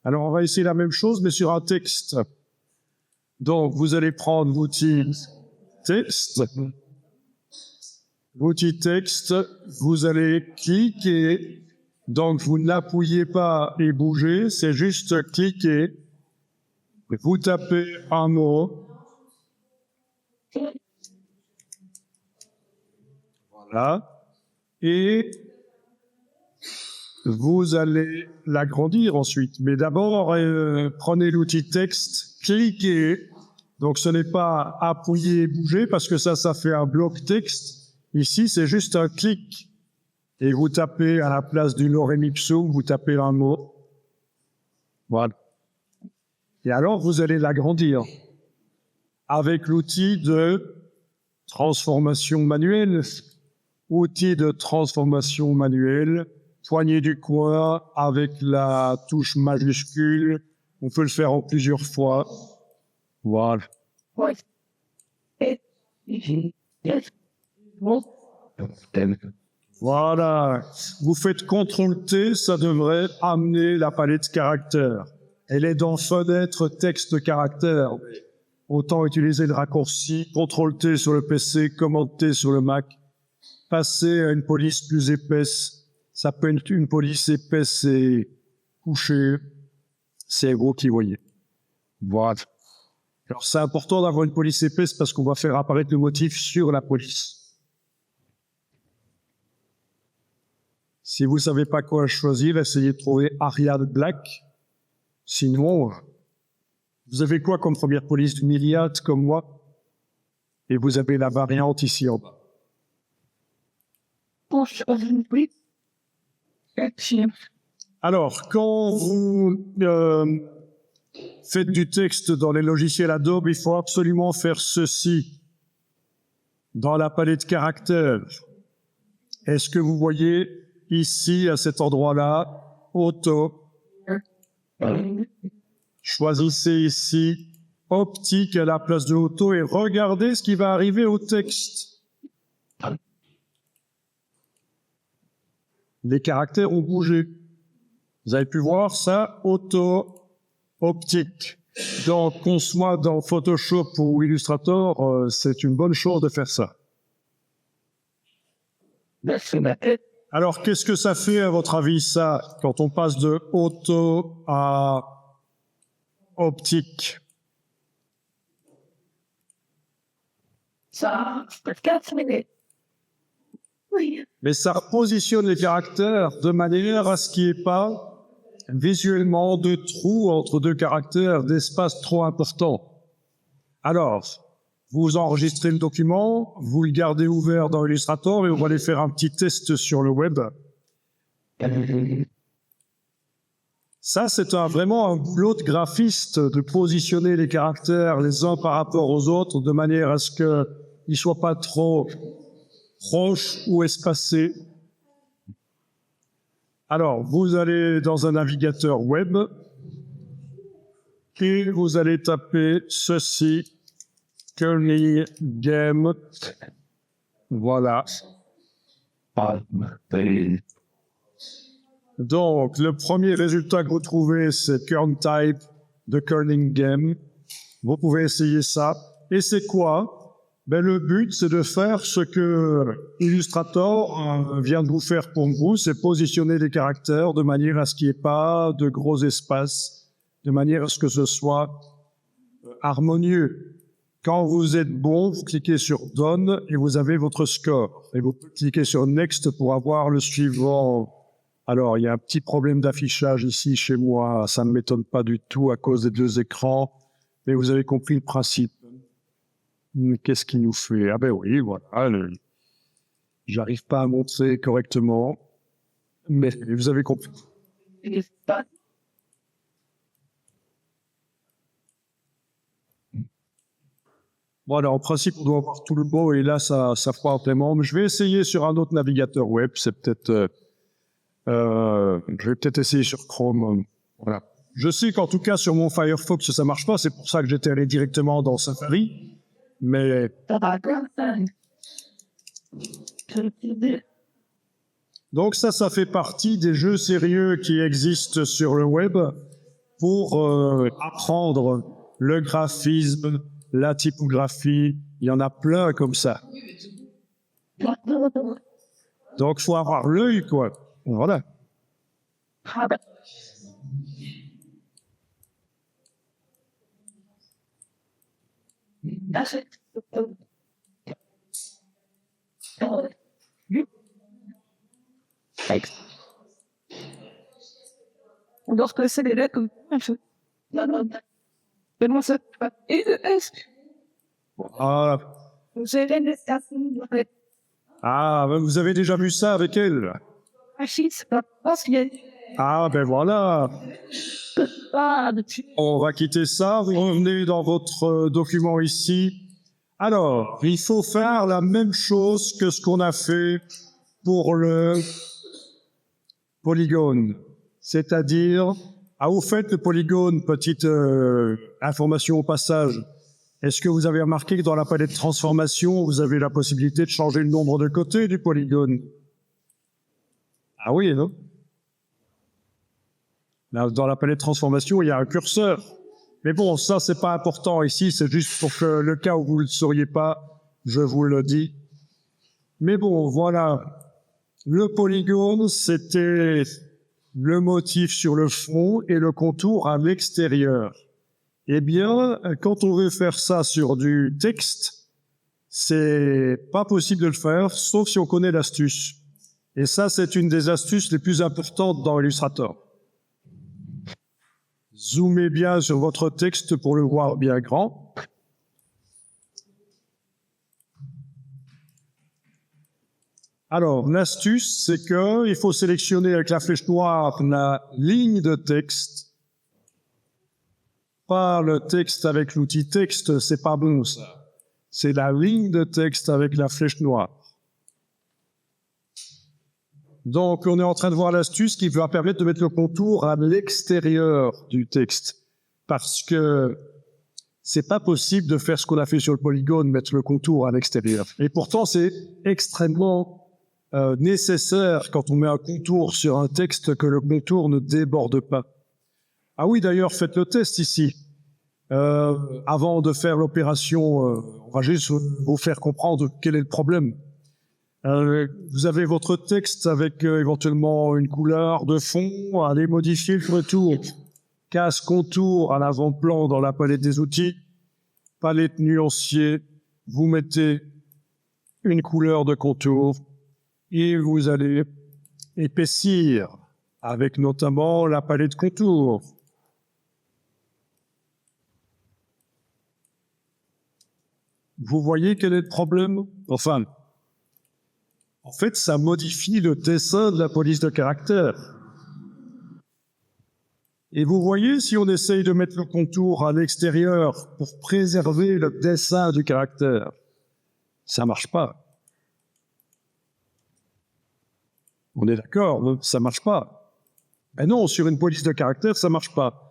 Alors, on va essayer la même chose, mais sur un texte. Donc, vous allez prendre l'outil texte. L'outil texte, vous allez cliquer. Donc, vous n'appuyez pas et bougez, c'est juste cliquer. Vous tapez un mot. Voilà. Et vous allez l'agrandir ensuite. Mais d'abord, prenez l'outil texte, cliquez. Donc, ce n'est pas appuyer et bouger parce que ça fait un bloc texte. Ici, c'est juste un clic. Et vous tapez à la place du lorem ipsum, vous tapez un mot. Voilà. Et alors, vous allez l'agrandir avec l'outil de transformation manuelle. Outil de transformation manuelle, poignée du coin avec la touche majuscule. On peut le faire en plusieurs fois. Voilà. Voilà. Vous faites CTRL-T, ça devrait amener la palette caractères. Elle est dans fenêtre texte caractère. Autant utiliser le raccourci CTRL-T sur le PC, Command-T sur le Mac. Passer à une police plus épaisse. Ça peut être une police épaisse et couchée. C'est vous qui voyez. Voilà. Alors, c'est important d'avoir une police épaisse parce qu'on va faire apparaître le motif sur la police. Si vous savez pas quoi choisir, essayez de trouver Arial Black. Sinon, vous avez quoi comme première police? Une Myriad comme moi. Et vous avez la variante ici en bas. Alors, quand vous faites du texte dans les logiciels Adobe, il faut absolument faire ceci. Dans la palette caractères, est-ce que vous voyez ici, à cet endroit-là, auto? Choisissez ici optique à la place de auto et regardez ce qui va arriver au texte. Les caractères ont bougé. Vous avez pu voir ça, auto, optique. Donc, qu'on soit dans Photoshop ou Illustrator, c'est une bonne chose de faire ça. Alors, qu'est-ce que ça fait, à votre avis, ça, quand on passe de auto à optique? Mais ça positionne les caractères de manière à ce qu'il n'y ait pas visuellement de trous entre deux caractères, d'espace trop important. Alors, vous enregistrez le document, vous le gardez ouvert dans Illustrator et on va aller faire un petit test sur le web. Ça, c'est vraiment un boulot de graphiste de positionner les caractères les uns par rapport aux autres de manière à ce qu'ils ne soient pas trop proches ou espacés. Alors, vous allez dans un navigateur web et vous allez taper ceci, Curly Game. Voilà. Donc, le premier résultat que vous trouvez, c'est Kern Type de Curling Game. Vous pouvez essayer ça. Et c'est quoi? Ben, le but, c'est de faire ce que Illustrator vient de vous faire pour vous, c'est positionner les caractères de manière à ce qu'il n'y ait pas de gros espaces, de manière à ce que ce soit harmonieux. Quand vous êtes bon, vous cliquez sur Done et vous avez votre score. Et vous cliquez sur Next pour avoir le suivant. Alors, il y a un petit problème d'affichage ici chez moi, ça ne m'étonne pas du tout à cause des deux écrans, mais vous avez compris le principe. Qu'est-ce qu'il nous fait? Ah ben oui, voilà. J'arrive pas à montrer correctement, mais vous avez compris. Voilà, en principe, on doit avoir tout le beau et là, ça fera vraiment. Mais je vais essayer sur un autre navigateur web. C'est peut-être, je vais peut-être essayer sur Chrome. Voilà. Je sais qu'en tout cas sur mon Firefox, ça marche pas. C'est pour ça que j'étais allé directement dans Safari. Mais donc ça fait partie des jeux sérieux qui existent sur le web. pour apprendre le graphisme, la typographie. Il y en a plein comme ça. Donc, faut avoir l'œil, quoi. Voilà. On doit replacer les lettres comme ça. Fais-moi ça. Ah, J'ai les lettres. ah, ben vous avez déjà vu ça avec elle. C'est pas parce qu'il y a Ah, ben voilà. pas de dessus. On va quitter ça. Vous revenez dans votre document ici. Alors, il faut faire la même chose que ce qu'on a fait pour le polygone. C'est-à-dire, vous faites le polygone, petite information au passage. Est-ce que vous avez remarqué que dans la palette de transformation, vous avez la possibilité de changer le nombre de côtés du polygone? Ah oui, non? Là, dans la palette de transformation, il y a un curseur. Mais bon, ça, c'est pas important ici, c'est juste pour que le cas où vous ne le sauriez pas, je vous le dis. Mais bon, voilà. Le polygone, c'était le motif sur le fond et le contour à l'extérieur. Eh bien, quand on veut faire ça sur du texte, c'est pas possible de le faire, sauf si on connaît l'astuce. Et ça, c'est une des astuces les plus importantes dans Illustrator. Zoomez bien sur votre texte pour le voir bien grand. Alors, l'astuce, c'est que il faut sélectionner avec la flèche noire la ligne de texte. Pas le texte avec l'outil texte, c'est pas bon ça. C'est la ligne de texte avec la flèche noire. Donc, on est en train de voir l'astuce qui va permettre de mettre le contour à l'extérieur du texte. Parce que c'est pas possible de faire ce qu'on a fait sur le polygone, mettre le contour à l'extérieur. Et pourtant, c'est extrêmement nécessaire quand on met un contour sur un texte que le contour ne déborde pas. Ah oui, d'ailleurs, faites le test ici. Avant de faire l'opération, on va juste vous faire comprendre quel est le problème. Vous avez votre texte avec éventuellement une couleur de fond, allez modifier le retour. Casse contour à l'avant-plan dans la palette des outils. Palette nuancier, vous mettez une couleur de contour et vous allez épaissir avec notamment la palette contour. Vous voyez quel est le problème? Enfin, en fait, ça modifie le dessin de la police de caractère. Et vous voyez, si on essaye de mettre le contour à l'extérieur pour préserver le dessin du caractère, ça marche pas. On est d'accord, ça marche pas. Mais non, sur une police de caractère, ça marche pas.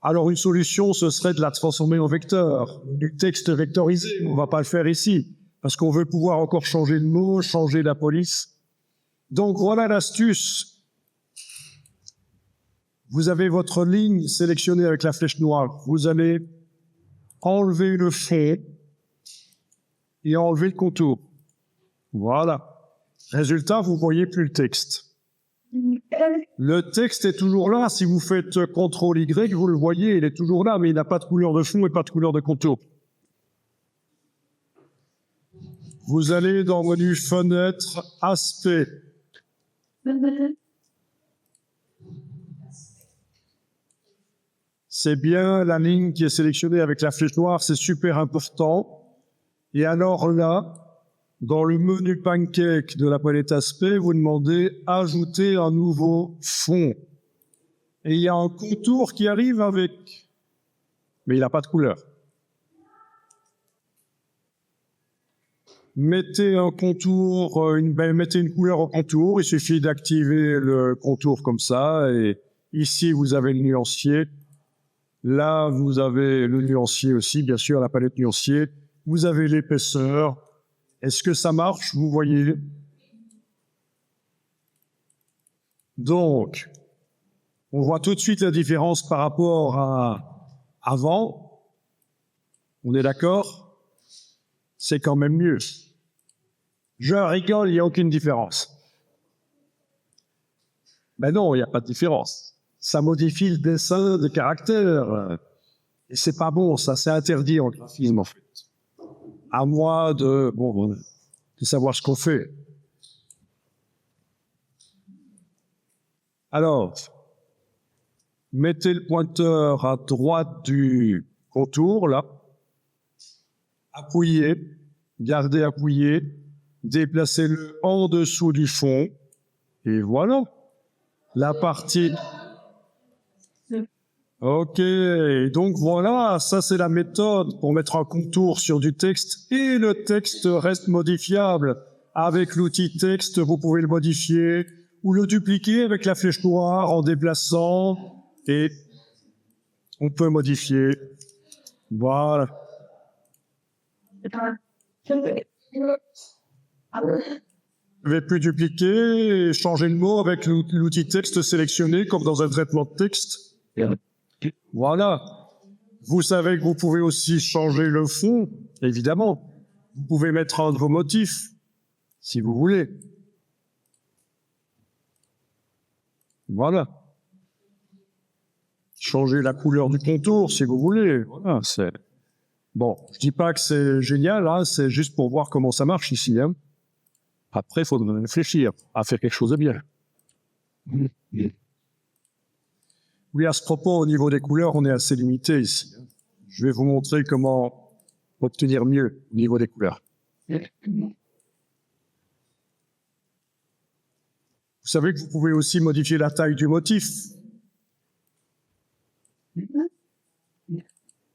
Alors une solution, ce serait de la transformer en vecteur, du texte vectorisé. On va pas le faire ici, parce qu'on veut pouvoir encore changer le mot, changer la police. Donc voilà l'astuce. Vous avez votre ligne sélectionnée avec la flèche noire. Vous allez enlever le fond et enlever le contour. Voilà. Résultat, vous voyez plus le texte. Le texte est toujours là. Si vous faites CTRL-Y, vous le voyez, il est toujours là, mais il n'a pas de couleur de fond et pas de couleur de contour. Vous allez dans le menu Fenêtre, Aspect. C'est bien la ligne qui est sélectionnée avec la flèche noire, c'est super important. Et alors là, dans le menu Pancake de la palette Aspect, vous demandez Ajouter un nouveau fond. Et il y a un contour qui arrive avec, mais il n'a pas de couleur. Mettez un contour, mettez une couleur au contour, il suffit d'activer le contour comme ça, et ici vous avez le nuancier. Là, vous avez le nuancier aussi, bien sûr, la palette nuancier. Vous avez l'épaisseur. Est-ce que ça marche? Vous voyez? Donc, On voit tout de suite la différence par rapport à avant. On est d'accord? C'est quand même mieux. Je rigole, il n'y a aucune différence. Ben non, il n'y a pas de différence. Ça modifie le dessin de caractère. Et c'est pas bon, ça, c'est interdit en graphisme, en fait. À moi de savoir ce qu'on fait. Alors, mettez le pointeur à droite du contour, là. Appuyez, gardez appuyé, déplacez-le en dessous du fond, et voilà. La partie... Ok, donc voilà, ça c'est la méthode pour mettre un contour sur du texte, et le texte reste modifiable. Avec l'outil texte, vous pouvez le modifier, ou le dupliquer avec la flèche noire en déplaçant, et on peut modifier. Voilà. Je vais plus dupliquer et changer le mot avec l'outil texte sélectionné comme dans un traitement de texte. Voilà. Vous savez que vous pouvez aussi changer le fond, évidemment. Vous pouvez mettre un de vos motifs, si vous voulez. Voilà. Changer la couleur du contour, si vous voulez. Voilà, c'est... Bon, je dis pas que c'est génial, hein, c'est juste pour voir comment ça marche ici. Hein. Après, il faudra réfléchir à faire quelque chose de bien. Oui, à ce propos, au niveau des couleurs, on est assez limité ici. Je vais vous montrer comment obtenir mieux au niveau des couleurs. Vous savez que vous pouvez aussi modifier la taille du motif.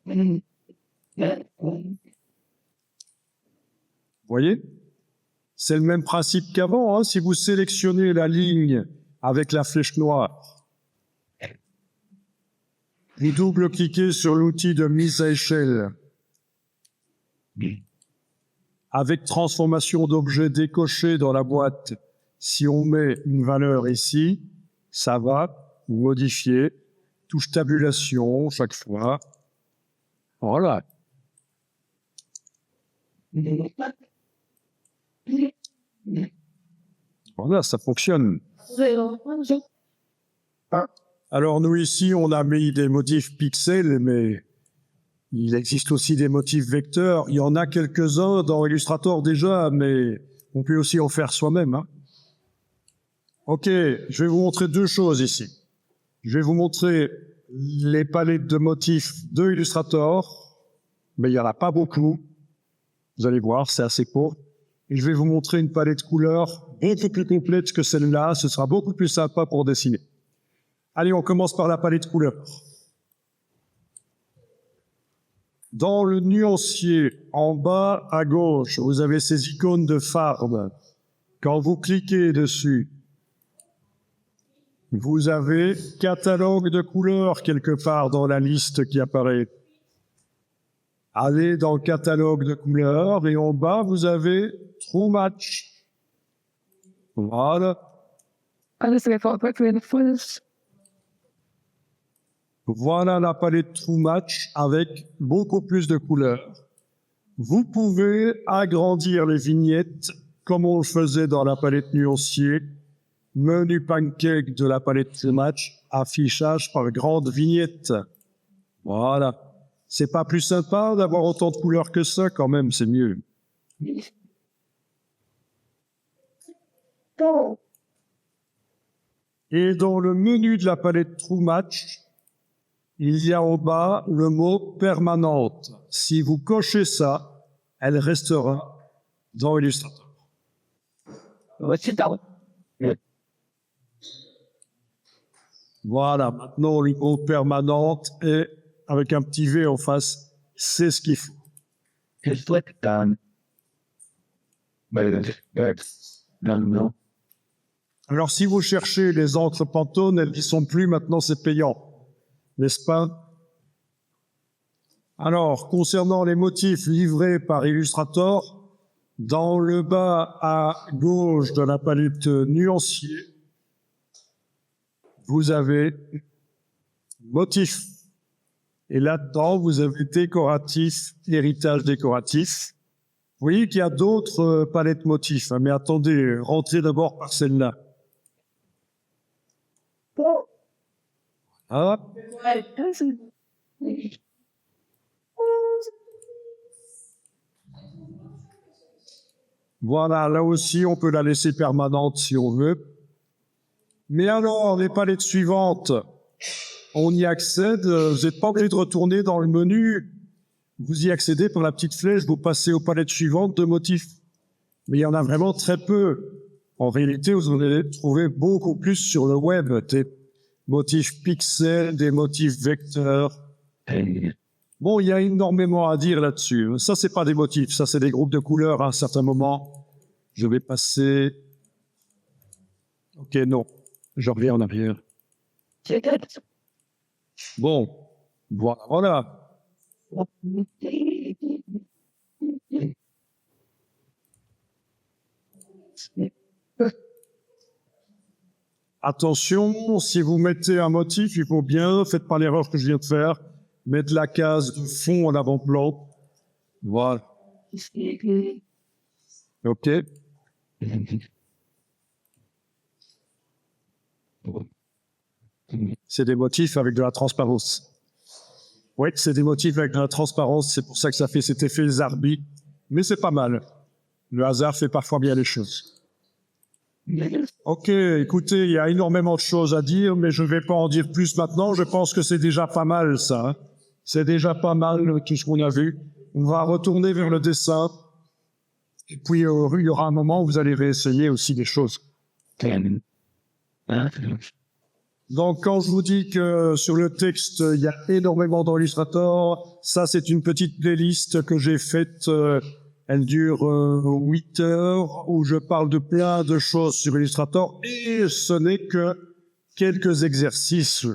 Vous voyez? C'est le même principe qu'avant. Hein. Si vous sélectionnez la ligne avec la flèche noire, vous double-cliquez sur l'outil de mise à échelle. Avec transformation d'objet décoché dans la boîte, si on met une valeur ici, ça va modifier. Touche tabulation chaque fois. Voilà. Voilà, ça fonctionne. Alors nous ici, on a mis des motifs pixels, mais il existe aussi des motifs vecteurs. Il y en a quelques-uns dans Illustrator déjà, mais on peut aussi en faire soi-même. Hein. Ok, je vais vous montrer deux choses ici. Je vais vous montrer les palettes de motifs de Illustrator, mais il n'y en a pas beaucoup. Vous allez voir, c'est assez court. Et je vais vous montrer une palette de couleurs beaucoup plus complète que celle-là. Ce sera beaucoup plus sympa pour dessiner. Allez, on commence par la palette de couleurs. Dans le nuancier, en bas à gauche, vous avez ces icônes de farbe. Quand vous cliquez dessus, vous avez catalogue de couleurs quelque part dans la liste qui apparaît. Allez dans le catalogue de couleurs et en bas, vous avez True Match. Voilà. Voilà la palette True Match avec beaucoup plus de couleurs. Vous pouvez agrandir les vignettes comme on le faisait dans la palette nuancier. Menu pancake de la palette True Match, affichage par grande vignette. Voilà. C'est pas plus sympa d'avoir autant de couleurs que ça, quand même, c'est mieux. Et dans le menu de la palette True Match, il y a en bas le mot permanente. Si vous cochez ça, elle restera dans Illustrator. Voilà, maintenant le mot permanente est avec un petit V en face, c'est ce qu'il faut. Alors, si vous cherchez les encres Pantone, elles n'y sont plus, maintenant c'est payant, n'est-ce pas? Alors, concernant les motifs livrés par Illustrator, dans le bas à gauche de la palette nuancier, vous avez motif. Et là-dedans, vous avez décoratif, héritage décoratif. Vous voyez qu'il y a d'autres palettes motifs, hein, mais attendez, rentrez d'abord par celle-là. Ah, voilà, là aussi, on peut la laisser permanente si on veut. Mais alors, les palettes suivantes, on y accède, vous n'êtes pas obligé de retourner dans le menu. Vous y accédez par la petite flèche, vous passez aux palettes suivantes de motifs. Mais il y en a vraiment très peu. En réalité, vous en allez trouver beaucoup plus sur le web. Des motifs pixels, des motifs vecteurs. Bon, il y a énormément à dire là-dessus. Ça, c'est pas des motifs, ça, c'est des groupes de couleurs à un certain moment. Je vais passer... Ok, non. Je reviens en arrière. Bon, voilà. Attention, si vous mettez un motif, il faut bien, faites pas l'erreur que je viens de faire, mettre la case de fond en avant-plan. Voilà. OK. C'est des motifs avec de la transparence. Oui, c'est des motifs avec de la transparence, c'est pour ça que ça fait cet effet zarbi. Mais c'est pas mal. Le hasard fait parfois bien les choses. Ok, écoutez, il y a énormément de choses à dire, mais je ne vais pas en dire plus maintenant. Je pense que c'est déjà pas mal, ça. Hein. C'est déjà pas mal, tout ce qu'on a vu. On va retourner vers le dessin. Et puis, il y aura un moment où vous allez réessayer aussi des choses. Donc, quand je vous dis que sur le texte, il y a énormément d'Illustrator, ça, c'est une petite playlist que j'ai faite. Elle dure 8 heures, où je parle de plein de choses sur Illustrator, et ce n'est que quelques exercices.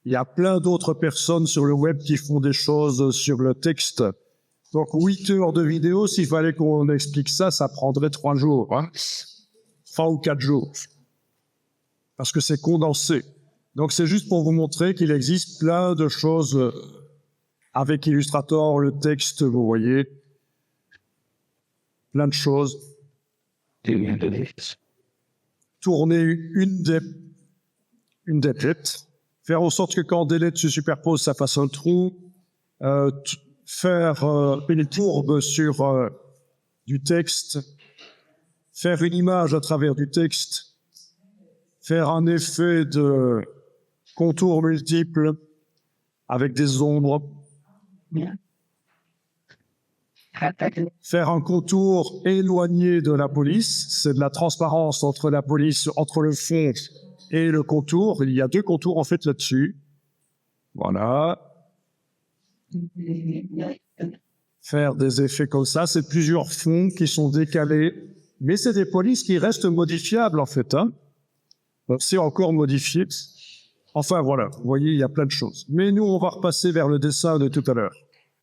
Il y a plein d'autres personnes sur le web qui font des choses sur le texte. Donc, 8 heures de vidéo, s'il fallait qu'on explique ça, ça prendrait 3 jours. Hein, 3 ou 4 jours. Parce que c'est condensé. Donc, c'est juste pour vous montrer qu'il existe plein de choses avec Illustrator, le texte, vous voyez. Plein de choses. Tourner une des lettres. Faire en sorte que quand des lettres se superposent, ça fasse un trou. Faire une courbe sur du texte. Faire une image à travers du texte. Faire un effet de contours multiples avec des ombres. Faire un contour éloigné de la police, c'est de la transparence entre la police, entre le fond et le contour. Il y a 2 contours en fait là-dessus. Voilà. Faire des effets comme ça, c'est plusieurs fonds qui sont décalés, mais c'est des polices qui restent modifiables en fait. Hein. C'est encore modifié. Enfin voilà, vous voyez, il y a plein de choses. Mais nous, on va repasser vers le dessin de tout à l'heure.